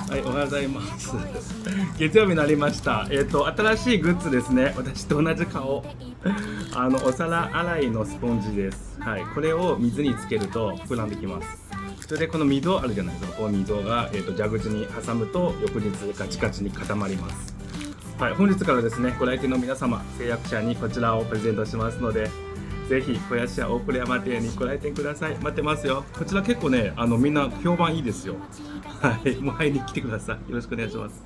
はい、おはようございます。月曜日になりました。新しいグッズですね。私と同じ顔。お皿洗いのスポンジです。はい、これを水につけると膨らんできます。それでこの溝あるじゃないですか。この溝が、蛇口に挟むと翌日カチカチに固まります。はい、本日からですね、ご来店の皆様、製薬者にこちらをプレゼントしますので、ぜひ小屋市や大倉山店にご来店ください。待ってますよ。こちら結構ね、みんな評判いいですよ。はい、もう会いに来てください。よろしくお願いします。